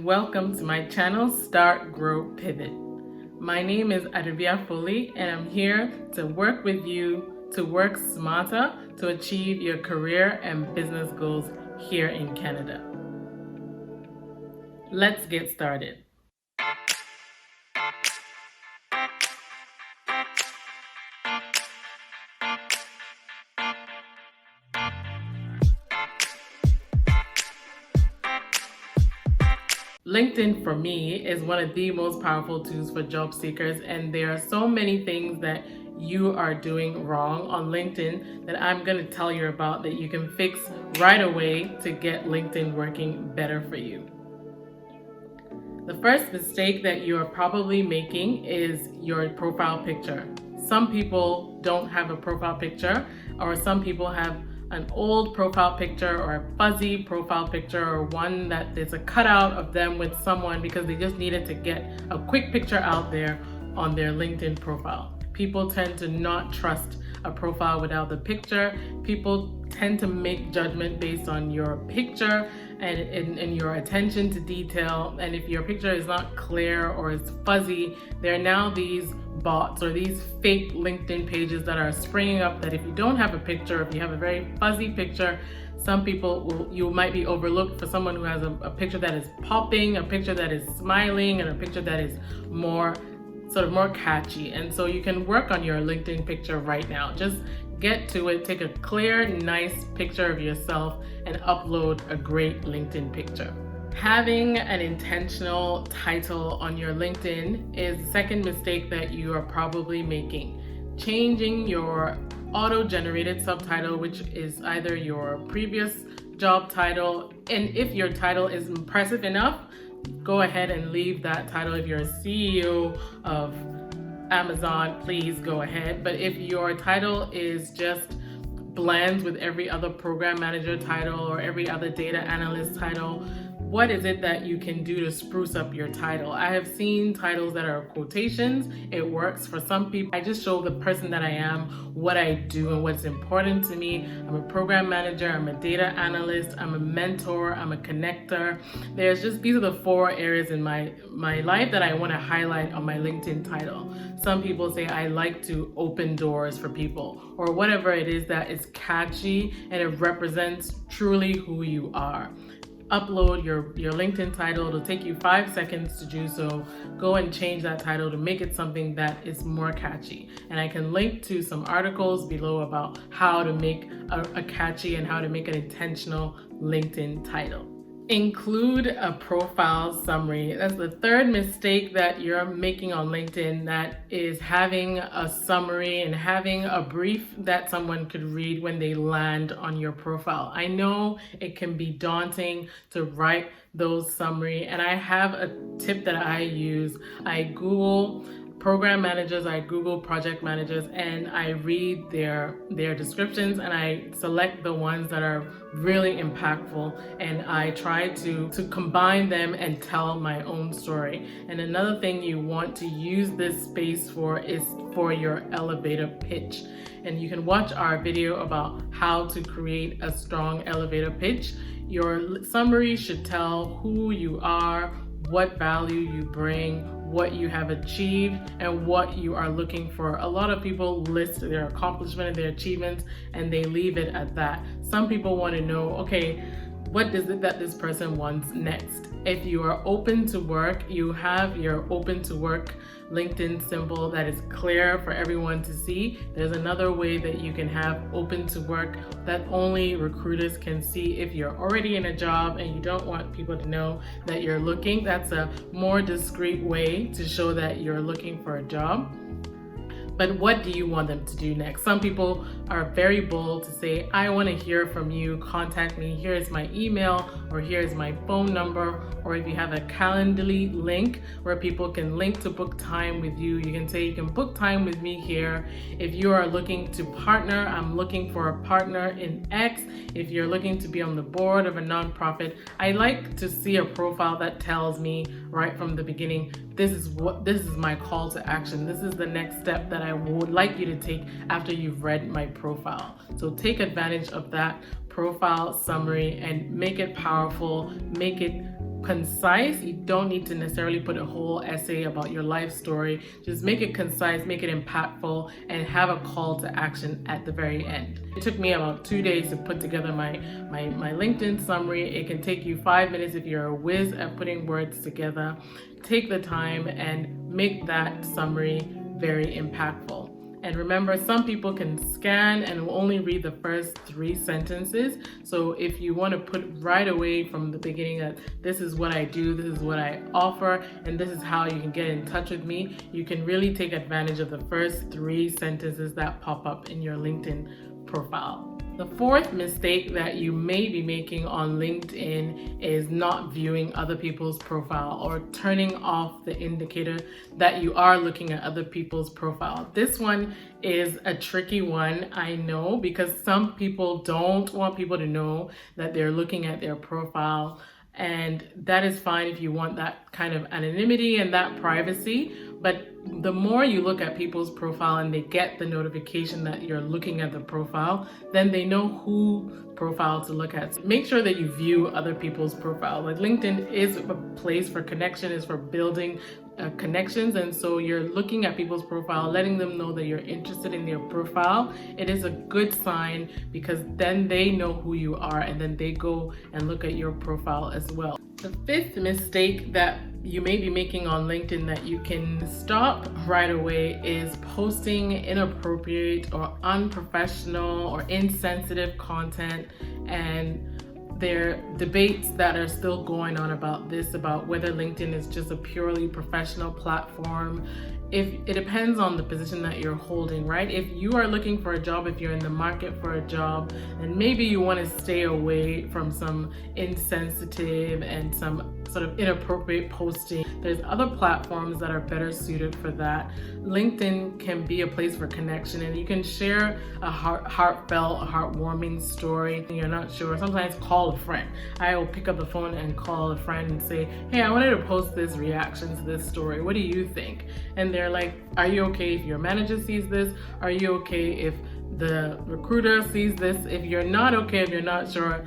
Welcome to my channel, Start, Grow, Pivot. My name is Adobea Foli and I'm here to work with you to work smarter to achieve your career and business goals here in Canada. Let's get started. LinkedIn for me is one of the most powerful tools for job seekers, and there are so many things that you are doing wrong on LinkedIn that I'm going to tell you about that you can fix right away to get LinkedIn working better for you. The first mistake that you are probably making is your profile picture. Some people don't have a profile picture, or some people have an old profile picture or a fuzzy profile picture, or one that is a cutout of them with someone because they just needed to get a quick picture out there on their LinkedIn profile. People tend to not trust a profile without the picture. People tend to make judgment based on your picture and your attention to detail. And if your picture is not clear or is fuzzy, there are now these bots or these fake LinkedIn pages that are springing up that if you don't have a picture, if you have a very fuzzy picture, some people you might be overlooked for someone who has a picture that is popping, a picture that is smiling, and a picture that is more catchy. And so you can work on your LinkedIn picture right now. Just get to it, take a clear, nice picture of yourself and upload a great LinkedIn picture. Having an intentional title on your LinkedIn is the second mistake that you are probably making. Changing your auto-generated subtitle, which is either your previous job title, and if your title is impressive enough, go ahead and leave that title. If you're a CEO of Amazon, please go ahead. But if your title is just blends with every other program manager title or every other data analyst title, what is it that you can do to spruce up your title? I have seen titles that are quotations. It works for some people. I just show the person that I am, what I do and what's important to me. I'm a program manager, I'm a data analyst, I'm a mentor, I'm a connector. These are the four areas in my life that I want to highlight on my LinkedIn title. Some people say I like to open doors for people, or whatever it is that is catchy and it represents truly who you are. Upload your LinkedIn title. It'll take you 5 seconds to do so. Go and change that title to make it something that is more catchy. And I can link to some articles below about how to make a catchy and how to make an intentional LinkedIn title. Include a profile summary. That's the third mistake that you're making on LinkedIn, that is having a summary and having a brief that someone could read when they land on your profile. I know it can be daunting to write those summary, and I have a tip that I use. I Google program managers, I Google project managers, and I read their descriptions, and I select the ones that are really impactful, and I try to combine them and tell my own story. And another thing you want to use this space for is for your elevator pitch. And you can watch our video about how to create a strong elevator pitch. Your summary should tell who you are, what value you bring, what you have achieved, and what you are looking for. A lot of people list their accomplishment and their achievements and they leave it at that. Some people want to know, okay, what is it that this person wants next? If you are open to work, you have your open to work LinkedIn symbol that is clear for everyone to see. There's another way that you can have open to work that only recruiters can see if you're already in a job and you don't want people to know that you're looking. That's a more discreet way to show that you're looking for a job. But what do you want them to do next? Some people are very bold to say, I want to hear from you, contact me, here's my email, or here's my phone number. Or if you have a Calendly link where people can link to book time with you, you can say you can book time with me here. If you are looking to partner, I'm looking for a partner in X. If you're looking to be on the board of a nonprofit, I like to see a profile that tells me right from the beginning, this is my call to action. This is the next step that I would like you to take after you've read my profile. So take advantage of that profile summary and make it powerful, make it concise. You don't need to necessarily put a whole essay about your life story. Just make it concise, make it impactful, and have a call to action at the very end. It took me about 2 days to put together my LinkedIn summary. It can take you 5 minutes if you're a whiz at putting words together. Take the time and make that summary very impactful. And remember, some people can scan and will only read the first 3 sentences. So if you want to put right away from the beginning that this is what I do, this is what I offer, and this is how you can get in touch with me, you can really take advantage of the first 3 sentences that pop up in your LinkedIn profile. The 4th mistake that you may be making on LinkedIn is not viewing other people's profile or turning off the indicator that you are looking at other people's profile. This one is a tricky one, I know, because some people don't want people to know that they're looking at their profile. And that is fine if you want that kind of anonymity and that privacy. But the more you look at people's profile and they get the notification that you're looking at the profile, then they know who profile to look at. So make sure that you view other people's profile. Like, LinkedIn is a place for connection, is for building connections, and so you're looking at people's profile, letting them know that you're interested in their profile. It is a good sign because then they know who you are and then they go and look at your profile as well. The 5th mistake that you may be making on LinkedIn that you can stop right away is posting inappropriate or unprofessional or insensitive content. And there are debates that are still going on about this, about whether LinkedIn is just a purely professional platform. If it depends on the position that you're holding, right? If you are looking for a job, if you're in the market for a job, and maybe you want to stay away from some insensitive and some sort of inappropriate posting, there's other platforms that are better suited for that. LinkedIn can be a place for connection, and you can share a heartfelt, a heartwarming story. You're not sure, sometimes call a friend. I will pick up the phone and call a friend and say, hey, I wanted to post this reaction to this story. What do you think? And they're like, are you okay if your manager sees this? Are you okay if the recruiter sees this? If you're not okay, if you're not sure,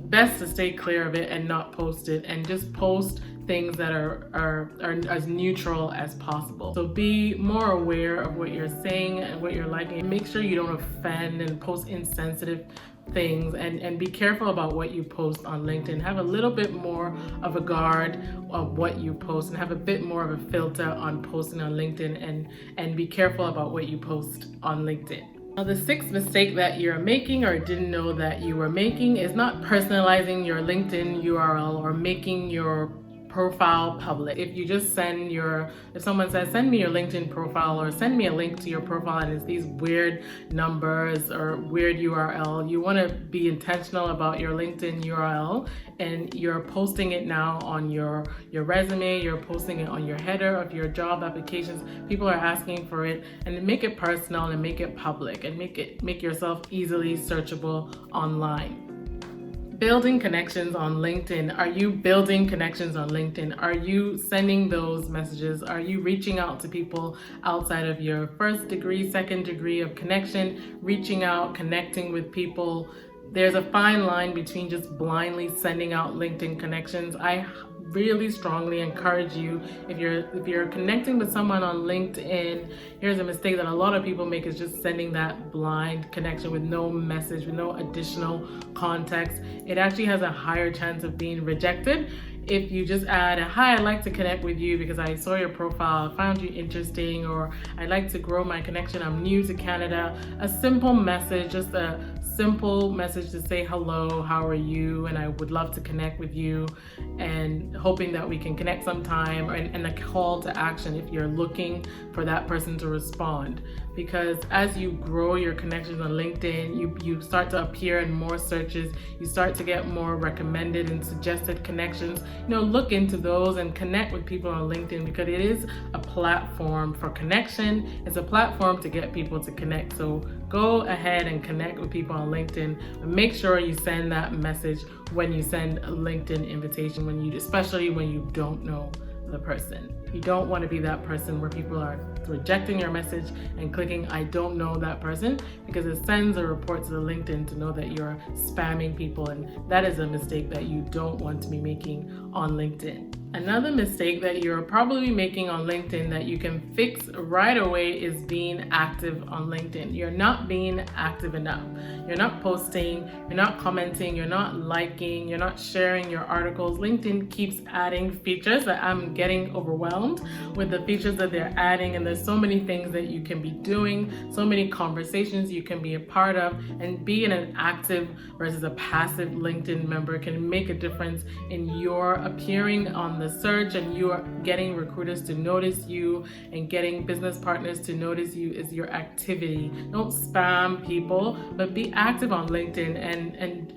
best to stay clear of it and not post it, and just post things that are as neutral as possible. So be more aware of what you're saying and what you're liking, and make sure you don't offend and post insensitive things, and be careful about what you post on LinkedIn. Have a little bit more of a guard of what you post, and have a bit more of a filter on posting on LinkedIn, and be careful about what you post on LinkedIn. Now, the 6th mistake that you're making or didn't know that you were making is not personalizing your LinkedIn URL or making your profile public. If you just if someone says, send me your LinkedIn profile or send me a link to your profile, and it's these weird numbers or weird URL, you want to be intentional about your LinkedIn URL, and you're posting it now on your resume, you're posting it on your header of your job applications. People are asking for it, and make it personal and make it public, and make yourself easily searchable online. Building connections on LinkedIn. Are you building connections on LinkedIn? Are you sending those messages? Are you reaching out to people outside of your first degree, second degree of connection? Reaching out, connecting with people. There's a fine line between just blindly sending out LinkedIn connections. I really strongly encourage you, if you're connecting with someone on LinkedIn, here's a mistake that a lot of people make, is just sending that blind connection with no message, with no additional context. It actually has a higher chance of being rejected. If you just add a, hi, I'd like to connect with you because I saw your profile, found you interesting, or I'd like to grow my connection, I'm new to Canada. A simple message, just a simple message to say hello, how are you, and I would love to connect with you, and hoping that we can connect sometime, and a call to action if you're looking for that person to respond. Because as you grow your connections on LinkedIn, you start to appear in more searches, you start to get more recommended and suggested connections. Look into those and connect with people on LinkedIn, because it is a platform for connection. It's a platform to get people to connect. So go ahead and connect with people on LinkedIn, and make sure you send that message when you send a LinkedIn invitation, especially when you don't know the person. You don't want to be that person where people are rejecting your message and clicking I don't know that person, because it sends a report to the LinkedIn to know that you're spamming people, and that is a mistake that you don't want to be making on LinkedIn. Another mistake that you're probably making on LinkedIn that you can fix right away is being active on LinkedIn. You're not being active enough. You're not posting, you're not commenting, you're not liking, you're not sharing your articles. LinkedIn keeps adding features that I'm getting overwhelmed with the features that they're adding, and there's so many things that you can be doing, so many conversations you can be a part of, and being an active versus a passive LinkedIn member can make a difference in your appearing on the search, and you are getting recruiters to notice you and getting business partners to notice you is your activity. Don't spam people, but be active on LinkedIn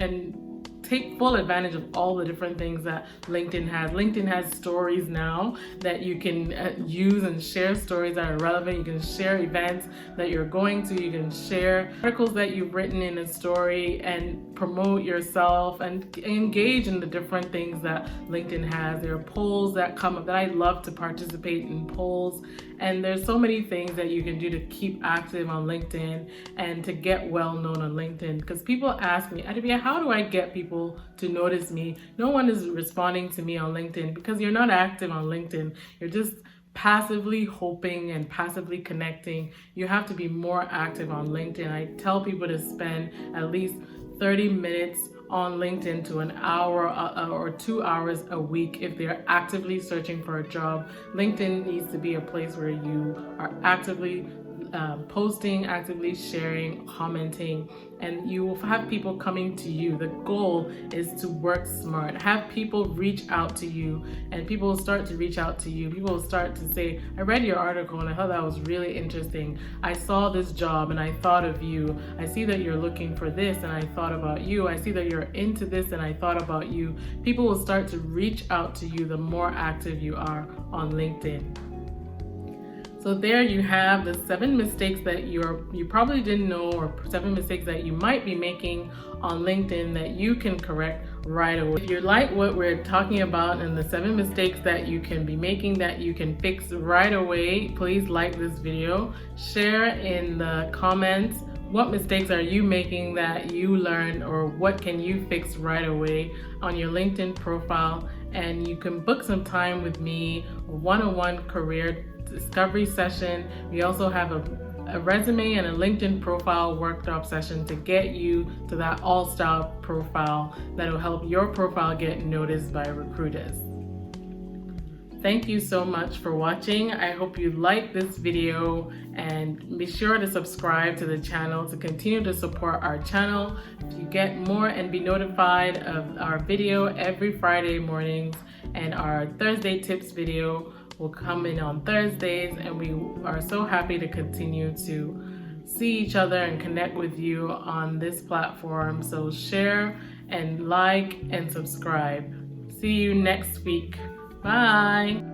and take full advantage of all the different things that LinkedIn has. LinkedIn has stories now that you can use and share stories that are relevant. You can share events that you're going to. You can share articles that you've written in a story and promote yourself and engage in the different things that LinkedIn has. There are polls that come up that I love to participate in polls. And there's so many things that you can do to keep active on LinkedIn and to get well known on LinkedIn. Because people ask me, Adobea, how do I get people to notice me? No one is responding to me on LinkedIn because you're not active on LinkedIn. You're just passively hoping and passively connecting. You have to be more active on LinkedIn. I tell people to spend at least 30 minutes on LinkedIn to an hour or 2 hours a week if they're actively searching for a job. LinkedIn needs to be a place where you are actively posting, actively sharing, commenting, and you will have people coming to you. The goal is to work smart. Have people reach out to you, and people will start to reach out to you. People will start to say, I read your article and I thought that was really interesting. I saw this job and I thought of you. I see that you're looking for this and I thought about you. I see that you're into this and I thought about you. People will start to reach out to you the more active you are on LinkedIn. So there you have the 7 mistakes that you probably didn't know, or 7 mistakes that you might be making on LinkedIn that you can correct right away. If you like what we're talking about and the 7 mistakes that you can be making that you can fix right away, please like this video. Share in the comments what mistakes are you making that you learned, or what can you fix right away on your LinkedIn profile. And you can book some time with me, a one-on-one career discovery session. We also have a resume and a LinkedIn profile workshop session to get you to that all-star profile that will help your profile get noticed by recruiters. Thank you so much for watching. I hope you like this video, and be sure to subscribe to the channel to continue to support our channel. If you get more and be notified of our video every Friday mornings, and our Thursday tips video will come in on Thursdays, and we are so happy to continue to see each other and connect with you on this platform. So share and like and subscribe. See you next week. Bye.